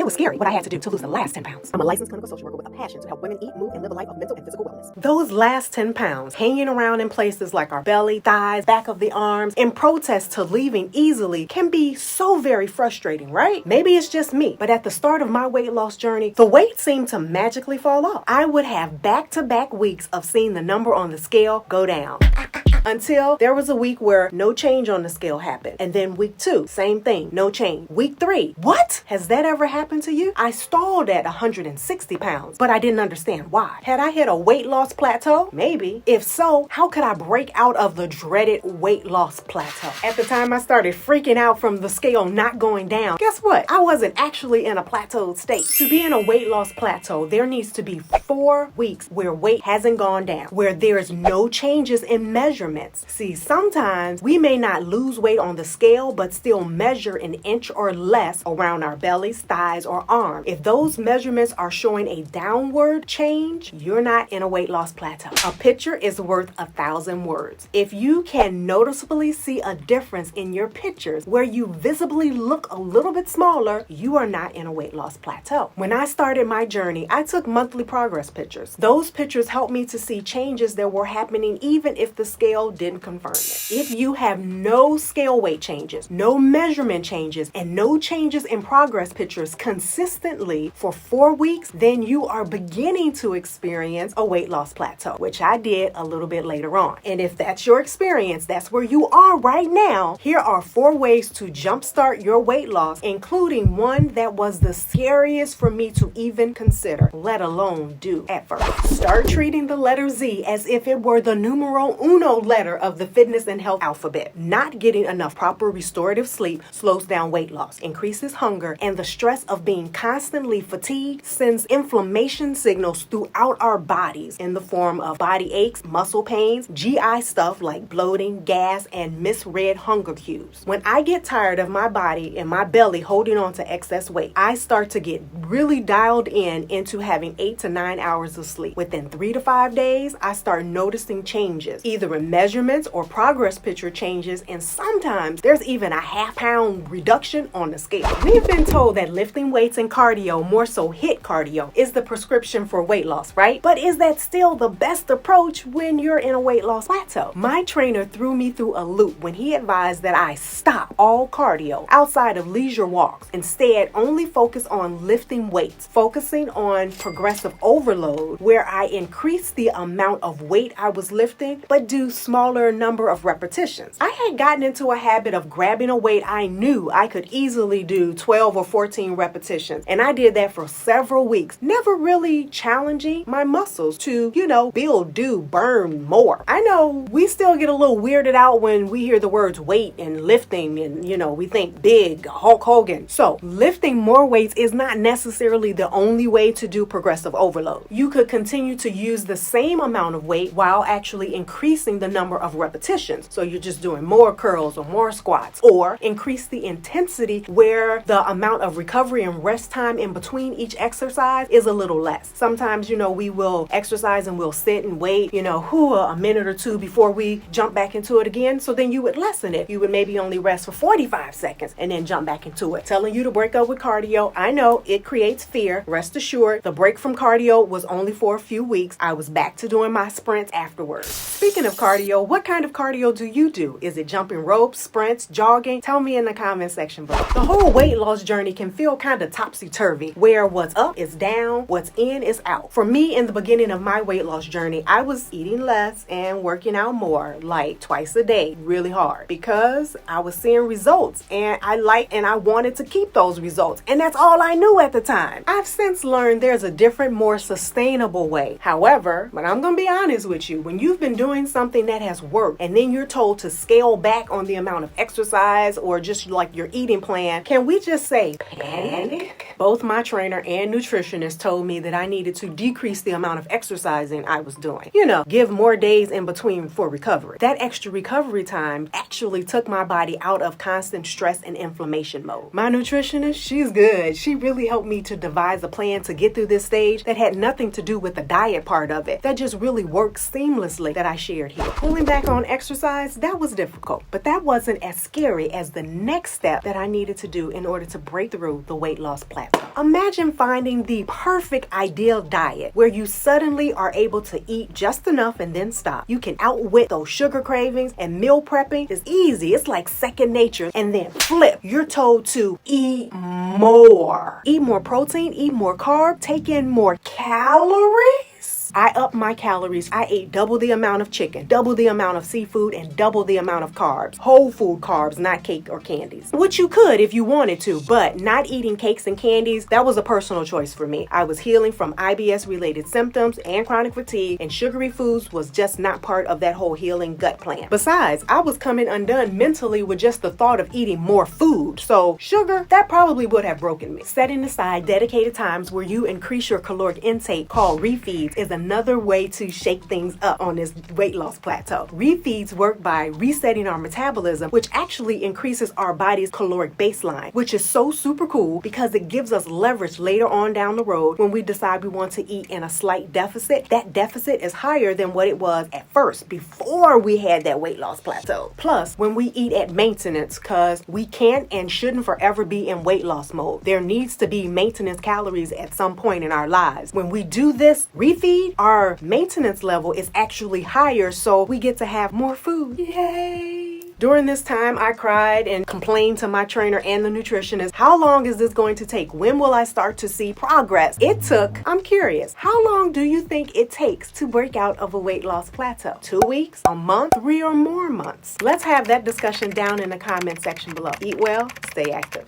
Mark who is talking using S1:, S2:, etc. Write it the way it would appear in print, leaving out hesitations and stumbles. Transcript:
S1: was scary what I had to do to lose the last 10 pounds. I'm a licensed clinical social worker with a passion to help women eat, move, and live a life of mental and physical wellness. Those last 10 pounds hanging around in places like our belly, thighs, back of the arms, in protest to leaving easily can be so very frustrating, right? Maybe it's just me, but at the start of my weight loss journey, the weight seemed to magically fall off. I would have back-to-back weeks of seeing the number on the scale go down. Until there was a week where no change on the scale happened. And then week 2, same thing, no change. Week 3, what? Has that ever happened to you? I stalled at 160 pounds, but I didn't understand why. Had I hit a weight loss plateau? Maybe. If so, how could I break out of the dreaded weight loss plateau? At the time I started freaking out from the scale not going down, guess what? I wasn't actually in a plateaued state. To be in a weight loss plateau, there needs to be 4 weeks where weight hasn't gone down, where there's no changes in measurements. See, sometimes we may not lose weight on the scale, but still measure an inch or less around our bellies, thighs, or arms. If those measurements are showing a downward change, you're not in a weight loss plateau. A picture is worth 1,000 words. If you can noticeably see a difference in your pictures where you visibly look a little bit smaller, you are not in a weight loss plateau. When I started my journey, I took monthly progress pictures. Those pictures helped me to see changes that were happening even if the scale didn't confirm it. If you have no scale weight changes, no measurement changes, and no changes in progress pictures consistently for 4 weeks, then you are beginning to experience a weight loss plateau, which I did a little bit later on. And if that's your experience, that's where you are right now, here are 4 ways to jumpstart your weight loss, including one that was the scariest for me to even consider, let alone do at first. Start treating the letter Z as if it were the numero uno letter of the fitness and health alphabet. Not getting enough proper restorative sleep slows down weight loss, increases hunger, and the stress of being constantly fatigued sends inflammation signals throughout our bodies in the form of body aches, muscle pains, GI stuff like bloating, gas, and misread hunger cues. When I get tired of my body and my belly holding on to excess weight, I start to get really dialed into having 8 to 9 hours of sleep. Within 3 to 5 days, I start noticing changes, either in measurements or progress picture changes, and sometimes there's even a half-pound reduction on the scale. We've been told that lifting weights and cardio, more so HIIT cardio, is the prescription for weight loss, right? But is that still the best approach when you're in a weight loss plateau? My trainer threw me through a loop when he advised that I stop all cardio outside of leisure walks. Instead, only focus on lifting weights, focusing on progressive overload, where I increase the amount of weight I was lifting, but do smaller number of repetitions. I had gotten into a habit of grabbing a weight I knew I could easily do 12 or 14 repetitions, and I did that for several weeks, never really challenging my muscles to, build, do, burn more. I know we still get a little weirded out when we hear the words weight and lifting, and we think big, Hulk Hogan. So lifting more weights is not necessarily the only way to do progressive overload. You could continue to use the same amount of weight while actually increasing the number of repetitions. So you're just doing more curls or more squats, or increase the intensity where the amount of recovery and rest time in between each exercise is a little less. Sometimes, we will exercise and we'll sit and wait, a minute or two before we jump back into it again. So then you would lessen it. You would maybe only rest for 45 seconds and then jump back into it. Telling you to break up with cardio, I know it creates fear. Rest assured, the break from cardio was only for a few weeks. I was back to doing my sprints afterwards. Speaking of cardio, what kind of cardio do you do? Is it jumping ropes, sprints, jogging? Tell me in the comment section below. The whole weight loss journey can feel kind of topsy-turvy, where what's up is down, what's in is out. For me, in the beginning of my weight loss journey, I was eating less and working out more, like twice a day, really hard, because I was seeing results and I wanted to keep those results, and that's all I knew at the time. I've since learned there's a different, more sustainable way. However, but I'm gonna be honest with you, when you've been doing something that has worked and then you're told to scale back on the amount of exercise or just like your eating plan, can we just say panic? Both my trainer and nutritionist told me that I needed to decrease the amount of exercising I was doing. Give more days in between for recovery. That extra recovery time actually took my body out of constant stress and inflammation mode. My nutritionist, she's good. She really helped me to devise a plan to get through this stage that had nothing to do with the diet part of it. That just really works seamlessly that I shared here. Pulling back on exercise, that was difficult, but that wasn't as scary as the next step that I needed to do in order to break through the weight loss plateau. Imagine finding the perfect ideal diet where you suddenly are able to eat just enough and then stop. You can outwit those sugar cravings, and meal prepping is easy. It's like second nature. And then flip, you're told to eat more. Eat more protein, eat more carb, take in more calories. I upped my calories. I ate double the amount of chicken, double the amount of seafood, and double the amount of carbs. Whole food carbs, not cake or candies. Which you could if you wanted to, but not eating cakes and candies, that was a personal choice for me. I was healing from IBS-related symptoms and chronic fatigue, and sugary foods was just not part of that whole healing gut plan. Besides, I was coming undone mentally with just the thought of eating more food. So sugar, that probably would have broken me. Setting aside dedicated times where you increase your caloric intake, called refeeds, is another way to shake things up on this weight loss plateau. Refeeds work by resetting our metabolism, which actually increases our body's caloric baseline, which is so super cool because it gives us leverage later on down the road when we decide we want to eat in a slight deficit. That deficit is higher than what it was at first before we had that weight loss plateau. Plus, when we eat at maintenance, because we can't and shouldn't forever be in weight loss mode, there needs to be maintenance calories at some point in our lives. When we do this refeed, our maintenance level is actually higher, so we get to have more food. Yay! During this time, I cried and complained to my trainer and the nutritionist, how long is this going to take? When will I start to see progress? It took, I'm curious, how long do you think it takes to break out of a weight loss plateau? 2 weeks? A month? 3 or more months? Let's have that discussion down in the comment section below. Eat well, stay active.